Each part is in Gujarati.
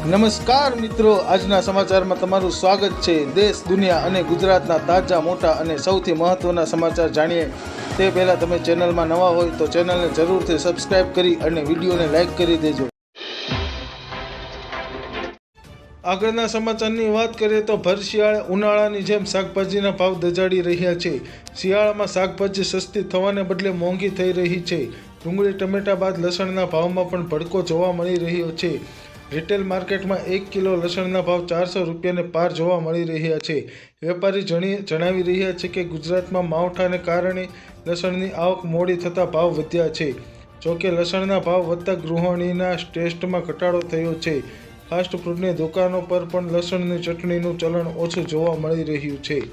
નમસ્કાર મિત્રો, આજના સમાચારમાં તમારું સ્વાગત છે। દેશ, દુનિયા અને ગુજરાતના તાજા, મોટા અને સૌથી મહત્વના સમાચાર જાણીએ તે પહેલાં તમે ચેનલમાં નવા હોય તો ચેનલને જરૂરથી સબસ્ક્રાઇબ કરી અને વિડીયોને લાઇક કરી દેજો। આગળના સમાચારની વાત કરીએ તો ભર શિયાળે ઉનાળાની જેમ શાકભાજીના ભાવ દજાડી રહ્યા છે। શિયાળામાં શાકભાજી સસ્તી થવાને બદલે મોંઘી થઈ રહી છે। ડુંગળી, ટમેટા બાદ લસણના ભાવમાં પણ ભડકો જોવા મળી રહ્યો છે। રિટેલ માર્કેટમાં 1 કિલો લસણના ભાવ 400 રૂપિયાને પાર જોવા મળી રહ્યા છે। વેપારી જણાવી રહ્યા છે કે ગુજરાતમાં માવઠાને કારણે લસણની આવક મોડી થતાં ભાવ વધ્યા છે। જોકે લસણના ભાવ વધતા ગૃહિણીના ટેસ્ટમાં ઘટાડો થયો છે। ફાસ્ટ ફૂડની દુકાનો પર પણ લસણની ચટણીનું ચલણ ઓછું જોવા મળી રહ્યું છે।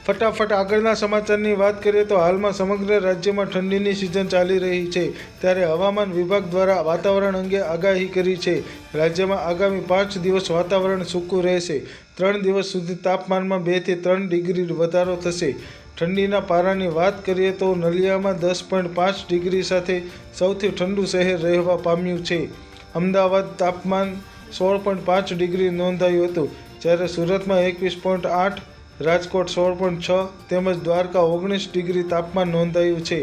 ફટાફટ આગળના સમાચારની વાત કરીએ તો હાલમાં સમગ્ર રાજ્યમાં ઠંડીની સિઝન ચાલી રહી છે, ત્યારે હવામાન વિભાગ દ્વારા વાતાવરણ અંગે આગાહી કરી છે। રાજ્યમાં આગામી 5 દિવસ વાતાવરણ સૂકું રહેશે। 3 દિવસ સુધી તાપમાનમાં 2 થી 3 ડિગ્રી વધારો થશે। ઠંડીના પારાની વાત કરીએ તો નલિયામાં 10.5 ડિગ્રી સાથે સૌથી ઠંડુ શહેર રહેવા પામ્યું છે। અમદાવાદ તાપમાન 16.5 ડિગ્રી નોંધાયું હતું, જ્યારે સુરતમાં 21.8, રાજકોટ 16.6 તેમજ દ્વારકા 19 ડિગ્રી તાપમાન નોંધાયું છે।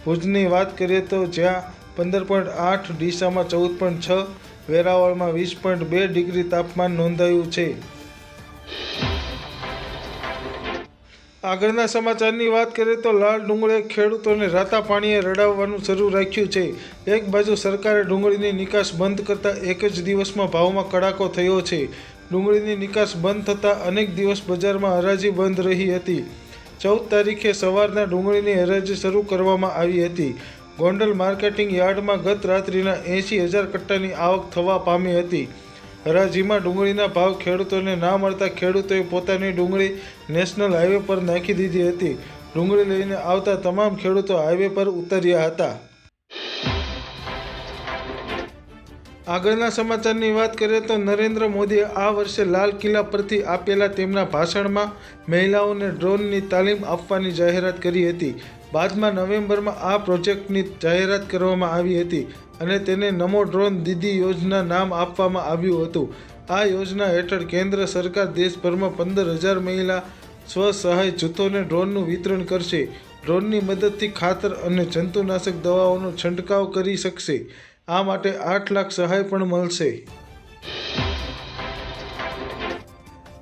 ભુજની વાત કરીએ તો જ્યાં 15.8, ડીસામાં 14.6, વેરાવળમાં 20.2 ડિગ્રી તાપમાન નોંધાયું છે। આગળના સમાચારની વાત કરીએ તો લાલ ડુંગળીએ ખેડૂતોને રાતા પાણીએ રડાવવાનું શરૂ રાખ્યું છે। એક બાજુ સરકારે ડુંગળીની નિકાસ બંધ કરતાં એક જ દિવસમાં ભાવમાં કડાકો થયો છે। ડુંગળીની નિકાસ બંધ થતાં અનેક દિવસ બજારમાં હરાજી બંધ રહી હતી। 14 તારીખે સવારના ડુંગળીની હરાજી શરૂ કરવામાં આવી હતી। ગોંડલ માર્કેટિંગ યાર્ડમાં ગત રાત્રિના 80,000 કટ્ટાની આવક થવા પામી હતી। હરાજીમાં ડુંગળીના ભાવ ખેડૂતોને ના મળતા ખેડૂતોએ પોતાની ડુંગળી નેશનલ હાઈવે પર નાખી દીધી હતી। ડુંગળી લઈને આવતા તમામ ખેડૂતો હાઈવે પર ઉતર્યા હતા। આગળના સમાચારની વાત કરીએ તો નરેન્દ્ર મોદીએ આ વર્ષે લાલ કિલ્લા પરથી આપેલા તેમના ભાષણમાં મહિલાઓને ડ્રોનની તાલીમ આપવાની જાહેરાત કરી હતી। બાદમાં નવેમ્બરમાં આ પ્રોજેક્ટની જાહેરાત કરવામાં આવી હતી અને તેને નમો ડ્રોન દીદી યોજના નામ આપવામાં આવ્યું હતું। આ યોજના હેઠળ કેન્દ્ર સરકાર દેશભરમાં 15,000 મહિલા સ્વસહાય જૂથોને ડ્રોનનું વિતરણ કરશે। ડ્રોનની મદદથી ખાતર અને જંતુનાશક દવાઓનો છંટકાવ કરી શકશે। આ માટે 8 લાખ સહાય પણ મળશે।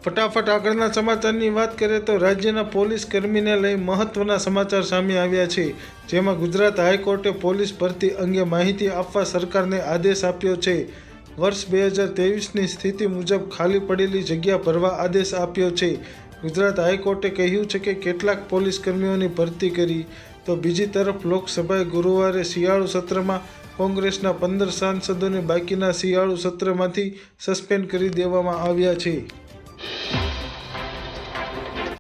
ફટાફટ આગળના સમાચારની વાત કરીએ તો રાજ્યના પોલીસ કર્મીને લઈ મહત્વના સમાચાર સામે આવ્યા છે, જેમાં ગુજરાત હાઈકોર્ટે પોલીસ ભરતી અંગે માહિતી આપવા સરકારને આદેશ આપ્યો છે। વર્ષ 2023ની સ્થિતિ મુજબ ખાલી પડેલી જગ્યા ભરવા આદેશ આપ્યો છે। ગુજરાત હાઈકોર્ટે કહ્યું છે કે કેટલાક પોલીસ કર્મીઓની ભરતી કરી, તો બીજી તરફ લોકસભાએ ગુરુવારે શિયાળુ સત્રમાં કોંગ્રેસના 15 સાંસદોને બાકીના શિયાળુ સત્રમાંથી સસ્પેન્ડ કરી દેવામાં આવ્યા છે।